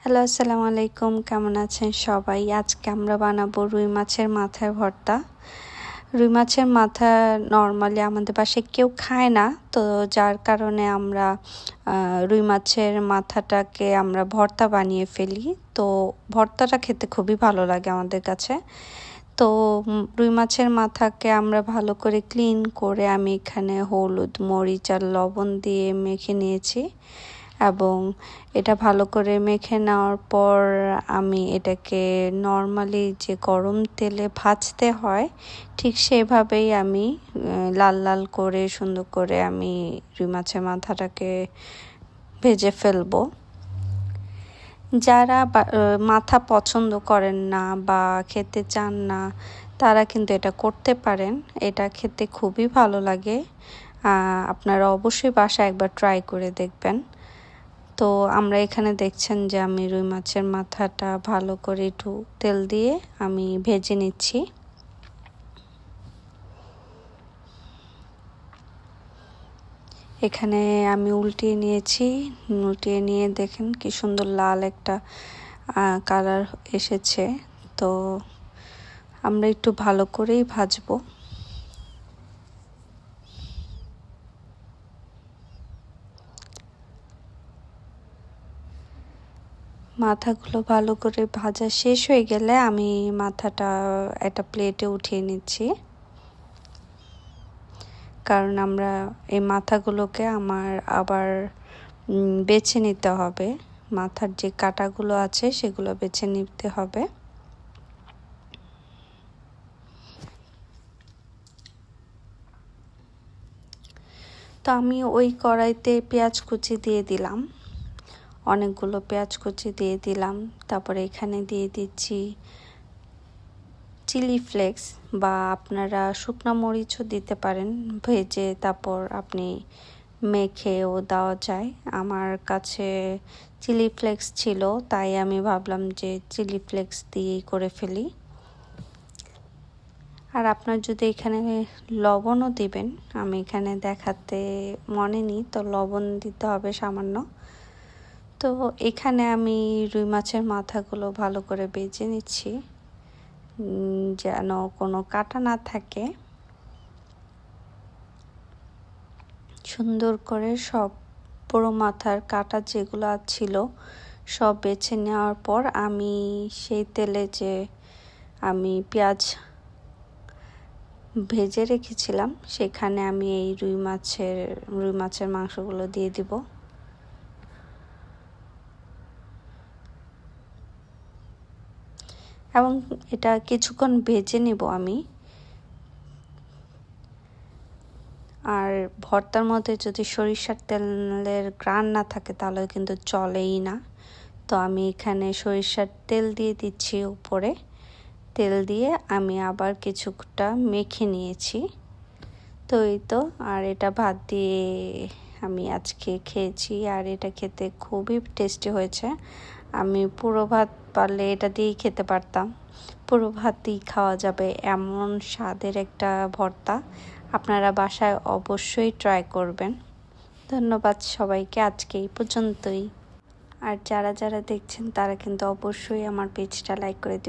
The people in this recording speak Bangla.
হ্যালো, আসসালামু আলাইকুম। কেমন আছেন সবাই? আজকে আমরা বানাবো রুই মাছের মাথার ভর্তা। রুই মাছের মাথা নর্মালি আমাদের বাসায় কেউ খায় না, তো যার কারণে আমরা রুই মাছের মাথাটাকে আমরা ভর্তা বানিয়ে ফেলি। তো ভর্তাটা খেতে খুবই ভালো লাগে আমাদের কাছে। তো রুই মাছের মাথাকে আমরা ভালো করে ক্লিন করে আমি এখানে হলুদ, মরিচ আর লবণ দিয়ে মেখে নিয়েছি এবং এটা ভালো করে মেখে নেওয়ার পর আমি এটাকে নর্মালি যে গরম তেলে ভাজতে হয় ঠিক সেভাবেই আমি লাল লাল করে সুন্দর করে আমি রুই মাছের মাথাটাকে ভেজে ফেলবো। যারা মাথা পছন্দ করেন না বা খেতে চান না তারা কিন্তু এটা করতে পারেন। এটা খেতে খুবই ভালো লাগে। আপনারা অবশ্যই বাসায় একবার ট্রাই করে দেখবেন। তো আমরা এখানে দেখছেন যে আমি রুই মাছের মাথাটা ভালো করে একটু তেল দিয়ে আমি ভেজে নিচ্ছি। এখানে আমি উল্টিয়ে নিয়েছি। উল্টিয়ে নিয়ে দেখেন কি সুন্দর লাল একটা কালার এসেছে। তো আমরা একটু ভালো করেই ভাজবো। মাথাগুলো ভালো করে ভাজা শেষ হয়ে গেলে আমি মাথাটা একটা প্লেটে উঠিয়ে নিচ্ছি, কারণ আমরা এই মাথাগুলোকে আমার আবার বেছে নিতে হবে। মাথার যে কাঁটাগুলো আছে সেগুলো বেছে নিতে হবে। তো আমি ওই কড়াইতে পেঁয়াজ কুচি দিয়ে দিলাম, অনেকগুলো পেঁয়াজ কুচি দিয়ে দিলাম। তারপরে এখানে দিয়ে দিচ্ছি চিলি ফ্লেক্স, বা আপনারা শুকনো মরিচও দিতে পারেন ভেজে, তারপর আপনি মেখেও দেওয়া যায়। আমার কাছে চিলি ফ্লেক্স ছিল, তাই আমি ভাবলাম যে চিলি ফ্লেক্স দিয়েই করে ফেলি। আর আপনার যদি এখানে লবণও দিবেন, আমি এখানে দেখাতে মনে নেই, তো লবণ দিতে হবে সামান্য। তো এখানে আমি রুই মাছের মাথাগুলো ভালো করে ভেজে নিচ্ছি যেন কোনো কাটা না থাকে। সুন্দর করে সব পুরো মাথার কাটা যেগুলো ছিল সব বেছে নেওয়ার পর আমি সেই তেলে যে আমি পেঁয়াজ ভেজে রেখেছিলাম সেখানে আমি এই রুই মাছের মাংসগুলো দিয়ে দিব। এবং এটা কিছুক্ষণ ভেজে নেব আমি। আর ভর্তার মধ্যে যদি সরিষার তেলের ঘ্রাণ না থাকে তাহলে কিন্তু চলেই না। তো আমি এখানে সরিষার তেল দিয়ে দিচ্ছি উপরে। তেল দিয়ে আমি আবার কিছুটা মেখে নিয়েছি। তো এই তো, আর এটা ভাত দিয়ে আমি আজকে খেয়েছি, আর এটা খেতে খুবই টেস্টি হয়েছে। আমি পুরো ভাত পারলে এটা দিয়েই খেতে পারতাম। পুরো ভাতই খাওয়া যাবে এমন স্বাদের একটা ভর্তা। আপনারা বাসায় অবশ্যই ট্রাই করবেন। ধন্যবাদ সবাইকে, আজকে এই পর্যন্তই। আর যারা যারা দেখছেন তারা কিন্তু অবশ্যই আমার পেজটা লাইক করে দেবেন।